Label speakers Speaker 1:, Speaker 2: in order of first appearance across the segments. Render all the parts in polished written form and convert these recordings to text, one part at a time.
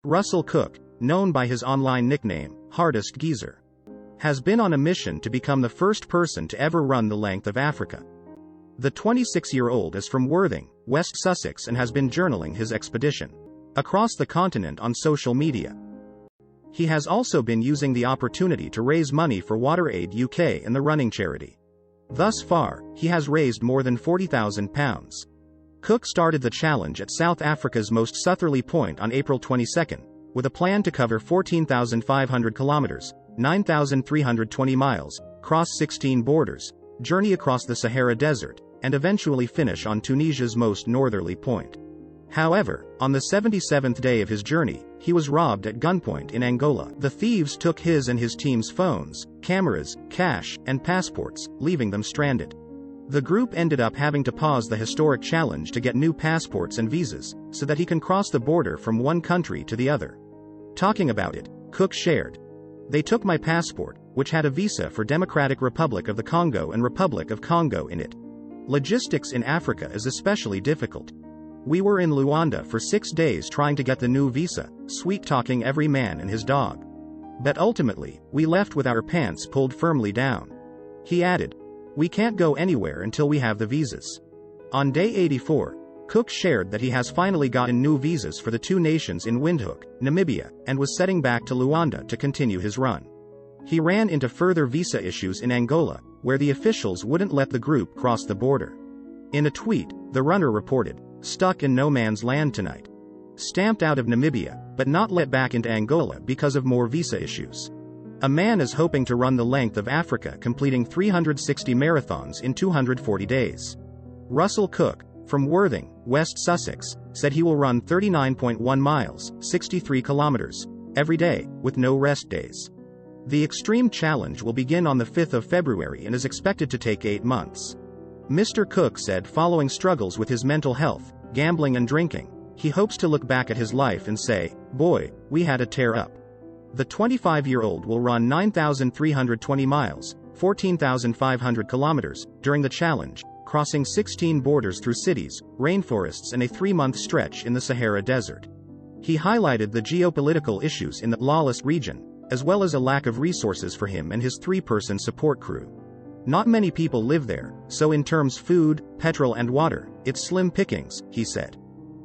Speaker 1: Russell Cook, known by his online nickname, Hardest Geezer, has been on a mission to become the first person to ever run the length of Africa. The 26-year-old is from Worthing, West Sussex, and has been journaling his expedition across the continent on social media. He has also been using the opportunity to raise money for WaterAid UK and the running charity. Thus far, he has raised more than £40,000. Cook started the challenge at South Africa's most southerly point on April 22, with a plan to cover 14,500 kilometers, 9,320 miles, cross 16 borders, journey across the Sahara Desert, and eventually finish on Tunisia's most northerly point. However, on the 77th day of his journey, he was robbed at gunpoint in Angola. The thieves took his and his team's phones, cameras, cash, and passports, leaving them stranded. The group ended up having to pause the historic challenge to get new passports and visas, so that he can cross the border from one country to the other. Talking about it, Cook shared, "They took my passport, which had a visa for Democratic Republic of the Congo and Republic of Congo in it. Logistics in Africa is especially difficult. We were in Luanda for 6 days trying to get the new visa, sweet-talking every man and his dog. But ultimately, we left with our pants pulled firmly down." He added, "We can't go anywhere until we have the visas." On day 84, Cook shared that he has finally gotten new visas for the two nations in Windhoek, Namibia, and was setting back to Luanda to continue his run. He ran into further visa issues in Angola, where the officials wouldn't let the group cross the border. In a tweet, the runner reported, "Stuck in no man's land tonight. Stamped out of Namibia, but not let back into Angola because of more visa issues." A man is hoping to run the length of Africa, completing 360 marathons in 240 days. Russell Cook, from Worthing, West Sussex, said he will run 39.1 miles, 63 kilometers, every day, with no rest days. The extreme challenge will begin on the 5th of February and is expected to take 8 months. Mr. Cook said following struggles with his mental health, gambling and drinking, he hopes to look back at his life and say, "Boy, we had a tear up." The 25-year-old will run 9,320 miles, 14,500 kilometers, during the challenge, crossing 16 borders through cities, rainforests and a 3-month stretch in the Sahara Desert. He highlighted the geopolitical issues in the lawless region, as well as a lack of resources for him and his 3-person support crew. "Not many people live there, so in terms food, petrol and water, it's slim pickings," he said.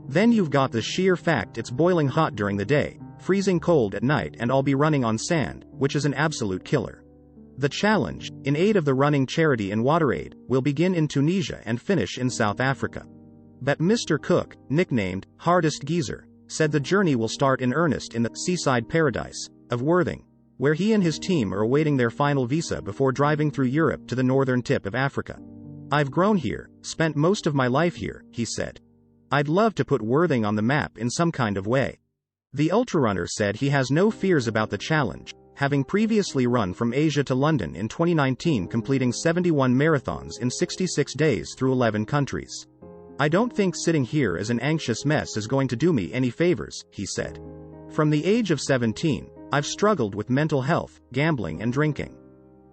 Speaker 1: "Then you've got the sheer fact it's boiling hot during the day, freezing cold at night, and I'll be running on sand, which is an absolute killer." The challenge, in aid of the running charity and WaterAid, will begin in Tunisia and finish in South Africa. But Mr. Cook, nicknamed Hardest Geezer, said the journey will start in earnest in the seaside paradise of Worthing, where he and his team are awaiting their final visa before driving through Europe to the northern tip of Africa. "I've grown here, spent most of my life here," he said. "I'd love to put Worthing on the map in some kind of way." The ultrarunner said he has no fears about the challenge, having previously run from Asia to London in 2019, completing 71 marathons in 66 days through 11 countries. "I don't think sitting here as an anxious mess is going to do me any favors," he said. "From the age of 17, I've struggled with mental health, gambling and drinking.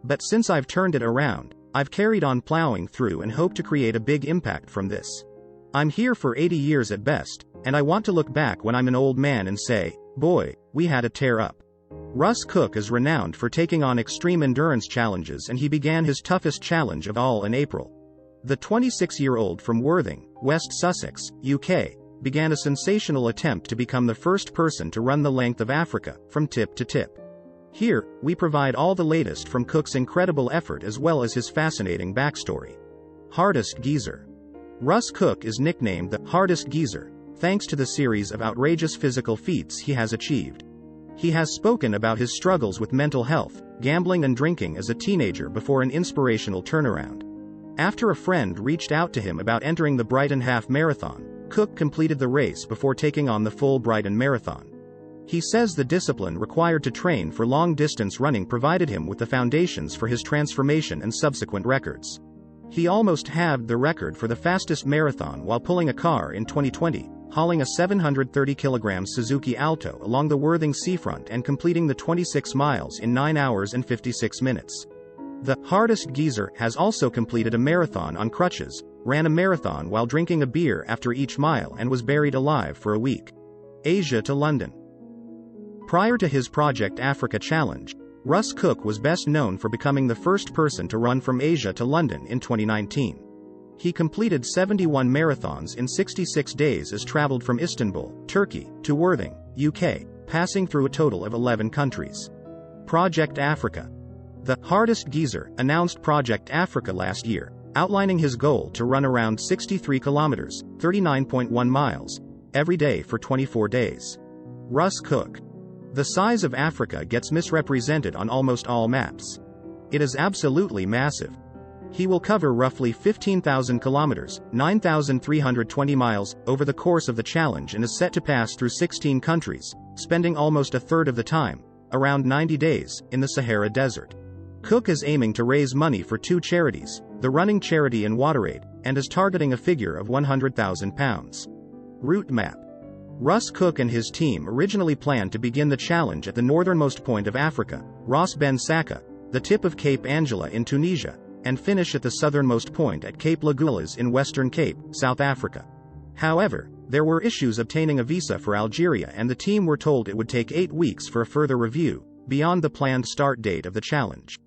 Speaker 1: But since I've turned it around, I've carried on plowing through and hope to create a big impact from this. I'm here for 80 years at best, and I want to look back when I'm an old man and say, 'Boy, we had a tear up.'" Russ Cook is renowned for taking on extreme endurance challenges, and he began his toughest challenge of all in April. The 26-year-old from Worthing, West Sussex, UK, began a sensational attempt to become the first person to run the length of Africa, from tip to tip. Here, we provide all the latest from Cook's incredible effort as well as his fascinating backstory. Hardest Geezer. Russ Cook is nicknamed the Hardest Geezer, thanks to the series of outrageous physical feats he has achieved. He has spoken about his struggles with mental health, gambling and drinking as a teenager before an inspirational turnaround. After a friend reached out to him about entering the Brighton Half Marathon, Cook completed the race before taking on the full Brighton Marathon. He says the discipline required to train for long-distance running provided him with the foundations for his transformation and subsequent records. He almost halved the record for the fastest marathon while pulling a car in 2020, hauling a 730-kilogram Suzuki Alto along the Worthing seafront and completing the 26 miles in 9 hours and 56 minutes. The Hardest Geezer has also completed a marathon on crutches, ran a marathon while drinking a beer after each mile, and was buried alive for a week. Asia to London. Prior to his Project Africa Challenge, Russ Cook was best known for becoming the first person to run from Asia to London in 2019. He completed 71 marathons in 66 days as traveled from Istanbul, Turkey, to Worthing, UK, passing through a total of 11 countries. Project Africa. The hardest geezer announced Project Africa last year, outlining his goal to run around 63 kilometers, 39.1 miles, every day for 24 days. Russ Cook. The size of Africa gets misrepresented on almost all maps. It is absolutely massive. He will cover roughly 15,000 kilometers, 9,320 miles, over the course of the challenge and is set to pass through 16 countries, spending almost a third of the time, around 90 days, in the Sahara Desert. Cook is aiming to raise money for two charities, the Running Charity and WaterAid, and is targeting a figure of £100,000. Route map. Russ Cook and his team originally planned to begin the challenge at the northernmost point of Africa, Ras Ben Saka, the tip of Cape Angela in Tunisia, and finish at the southernmost point at Cape Lagulas in Western Cape, South Africa. However, there were issues obtaining a visa for Algeria and the team were told it would take 8 weeks for a further review, beyond the planned start date of the challenge.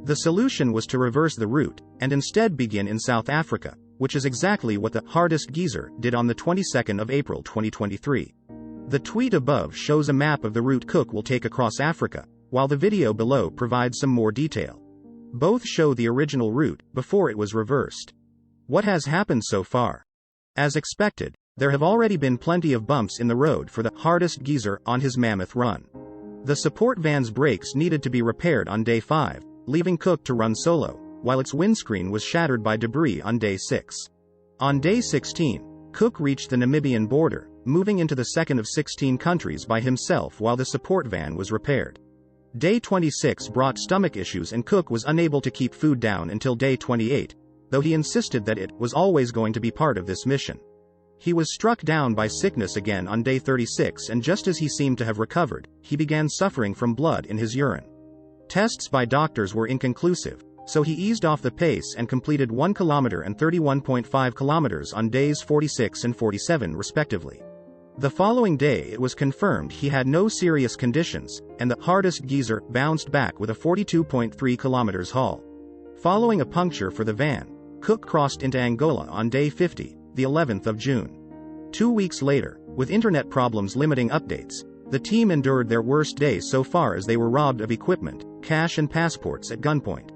Speaker 1: The solution was to reverse the route, and instead begin in South Africa, which is exactly what the hardest geezer did on the 22nd of April 2023. The tweet above shows a map of the route Cook will take across Africa, while the video below provides some more detail. Both show the original route, before it was reversed. What has happened so far? As expected, there have already been plenty of bumps in the road for the hardest geezer on his mammoth run. The support van's brakes needed to be repaired on day 5, leaving Cook to run solo, while its windscreen was shattered by debris on day 6. On day 16, Cook reached the Namibian border, moving into the second of 16 countries by himself while the support van was repaired. Day 26 brought stomach issues and Cook was unable to keep food down until day 28, though he insisted that it was always going to be part of this mission. He was struck down by sickness again on day 36 and just as he seemed to have recovered, he began suffering from blood in his urine. Tests by doctors were inconclusive, so he eased off the pace and completed 1 kilometer and 31.5 kilometers on days 46 and 47 respectively. The following day it was confirmed he had no serious conditions, and the hardest geezer bounced back with a 42.3 kilometers haul. Following a puncture for the van, Cook crossed into Angola on day 50, the 11th of June. 2 weeks later, with internet problems limiting updates, the team endured their worst day so far as they were robbed of equipment, cash and passports at gunpoint.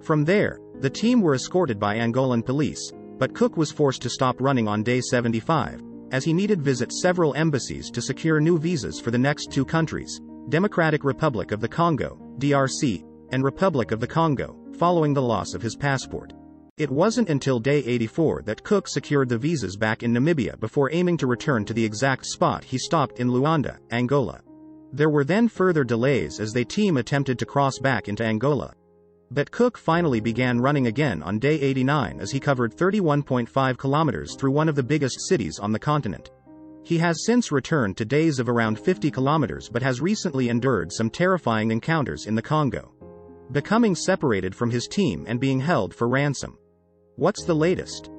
Speaker 1: From there, the team were escorted by Angolan police, but Cook was forced to stop running on day 75, as he needed to visit several embassies to secure new visas for the next 2 countries, Democratic Republic of the Congo, DRC, and Republic of the Congo, following the loss of his passport. It wasn't until day 84 that Cook secured the visas back in Namibia before aiming to return to the exact spot he stopped in Luanda, Angola. There were then further delays as the team attempted to cross back into Angola. But Cook finally began running again on day 89 as he covered 31.5 kilometers through one of the biggest cities on the continent. He has since returned to days of around 50 kilometers but has recently endured some terrifying encounters in the Congo, becoming separated from his team and being held for ransom. What's the latest?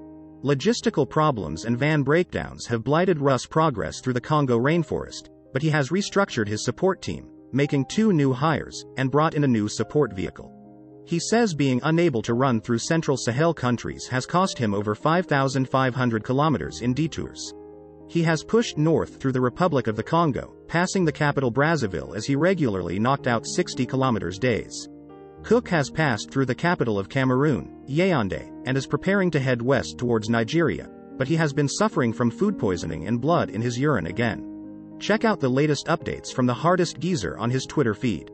Speaker 1: Logistical problems and van breakdowns have blighted Russ' progress through the Congo rainforest, but he has restructured his support team, making 2 new hires, and brought in a new support vehicle. He says being unable to run through Central Sahel countries has cost him over 5,500 kilometers in detours. He has pushed north through the Republic of the Congo, passing the capital Brazzaville as he regularly knocked out 60 kilometers days. Cook has passed through the capital of Cameroon, Yaoundé, and is preparing to head west towards Nigeria, but he has been suffering from food poisoning and blood in his urine again. Check out the latest updates from the hardest geezer on his Twitter feed.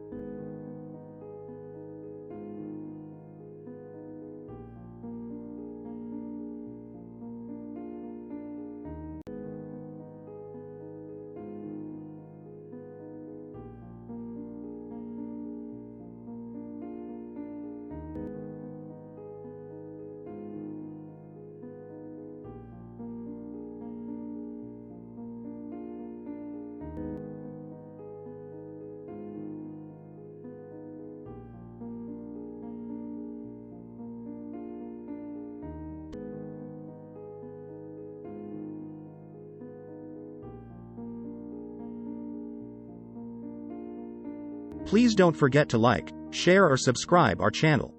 Speaker 1: Please don't forget to like, share or subscribe our channel.